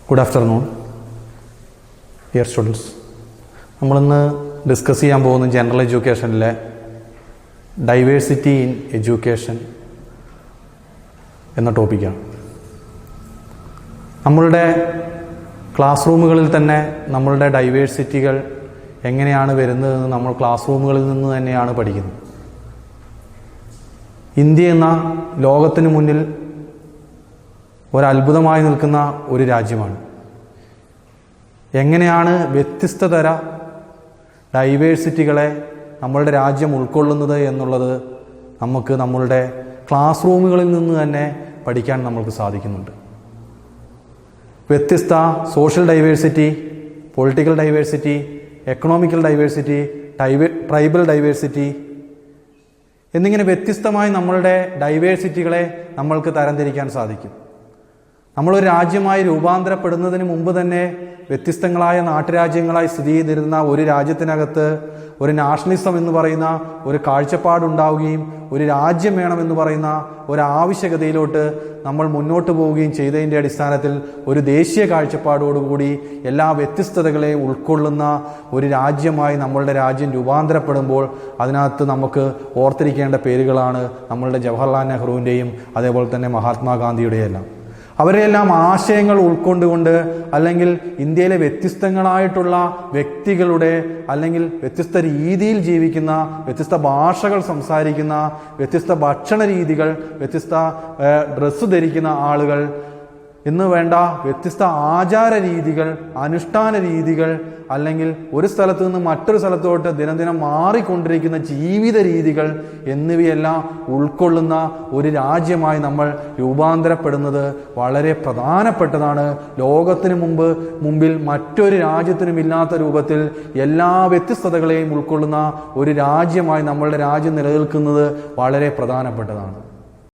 Good afternoon dear students. നമ്മളിന്ന് discuss ചെയ്യാൻ പോകുന്ന ജനറൽ എഡ്യൂക്കേഷനിലെ ഡൈവേഴ്സിറ്റി ഇൻ എഡ്യൂക്കേഷൻ എന്ന ടോപ്പിക്കാണ്. നമ്മളുടെ ക്ലാസ് റൂമുകളിൽ തന്നെ നമ്മളുടെ ഡൈവേഴ്സിറ്റികൾ എങ്ങനെയാണ് വരുന്നതെന്ന് നമ്മൾ ക്ലാസ് റൂമുകളിൽ നിന്ന് തന്നെയാണ് പഠിക്കുന്നത്. ഇന്ത്യ എന്ന ലോകത്തിന് മുന്നിൽ ഒരത്ഭുതമായി നിൽക്കുന്ന ഒരു രാജ്യമാണ്. എങ്ങനെയാണ് വ്യത്യസ്ത തര ഡൈവേഴ്സിറ്റികളെ നമ്മളുടെ രാജ്യം ഉൾക്കൊള്ളുന്നത് എന്നുള്ളത് നമുക്ക് നമ്മളുടെ ക്ലാസ് റൂമുകളിൽ നിന്ന് തന്നെ പഠിക്കാൻ നമ്മൾക്ക് സാധിക്കുന്നുണ്ട്. വ്യത്യസ്ത social diversity, political diversity, economical diversity, tribal diversity എന്നിങ്ങനെ വ്യത്യസ്തമായി നമ്മളുടെ ഡൈവേഴ്സിറ്റികളെ നമ്മൾക്ക് തരംതിരിക്കാൻ സാധിക്കും. നമ്മളൊരു രാജ്യമായി രൂപാന്തരപ്പെടുന്നതിന് മുമ്പ് തന്നെ വ്യത്യസ്തങ്ങളായ നാട്ടുരാജ്യങ്ങളായി സ്ഥിതി ചെയ്തിരുന്ന ഒരു രാജ്യത്തിനകത്ത് ഒരു നാഷണലിസം എന്ന് പറയുന്ന ഒരു കാഴ്ചപ്പാടുണ്ടാവുകയും ഒരു രാജ്യം വേണമെന്ന് പറയുന്ന ഒരു ആവശ്യകതയിലോട്ട് നമ്മൾ മുന്നോട്ട് പോവുകയും ചെയ്തതിൻ്റെ അടിസ്ഥാനത്തിൽ ഒരു ദേശീയ കാഴ്ചപ്പാടോടുകൂടി എല്ലാ വ്യത്യസ്തതകളെയും ഉൾക്കൊള്ളുന്ന ഒരു രാജ്യമായി നമ്മളുടെ രാജ്യം രൂപാന്തരപ്പെടുമ്പോൾ അതിനകത്ത് നമുക്ക് ഓർത്തിരിക്കേണ്ട പേരുകളാണ് നമ്മളുടെ ജവഹർലാൽ നെഹ്റുവിൻ്റെയും അതേപോലെ തന്നെ മഹാത്മാഗാന്ധിയുടെയും എല്ലാം. അവരെല്ലാം ആശയങ്ങൾ ഉൾക്കൊണ്ടുകൊണ്ട് അല്ലെങ്കിൽ ഇന്ത്യയിലെ വ്യത്യസ്തങ്ങളായിട്ടുള്ള വ്യക്തികളുടെ അല്ലെങ്കിൽ വ്യത്യസ്ത രീതിയിൽ ജീവിക്കുന്ന, വ്യത്യസ്ത ഭാഷകൾ സംസാരിക്കുന്ന, വ്യത്യസ്ത ഭക്ഷണ രീതികൾ, വ്യത്യസ്ത ഡ്രസ്സ് ധരിക്കുന്ന ആളുകൾ എന്ന് വേണ്ട വ്യത്യസ്ത ആചാര രീതികൾ, അനുഷ്ഠാന രീതികൾ, അല്ലെങ്കിൽ ഒരു സ്ഥലത്ത് നിന്ന് മറ്റൊരു സ്ഥലത്തോട്ട് ദിനംദിനം മാറിക്കൊണ്ടിരിക്കുന്ന ജീവിത രീതികൾ എന്നിവയെല്ലാം ഉൾക്കൊള്ളുന്ന ഒരു രാജ്യമായി നമ്മൾ രൂപാന്തരപ്പെടുന്നത് വളരെ പ്രധാനപ്പെട്ടതാണ്. ലോകത്തിന് മുമ്പിൽ മറ്റൊരു രാജ്യത്തിനും ഇല്ലാത്ത രൂപത്തിൽ എല്ലാ വ്യത്യസ്തതകളെയും ഉൾക്കൊള്ളുന്ന ഒരു രാജ്യമായി നമ്മളുടെ രാജ്യം നിലനിൽക്കുന്നത് വളരെ പ്രധാനപ്പെട്ടതാണ്.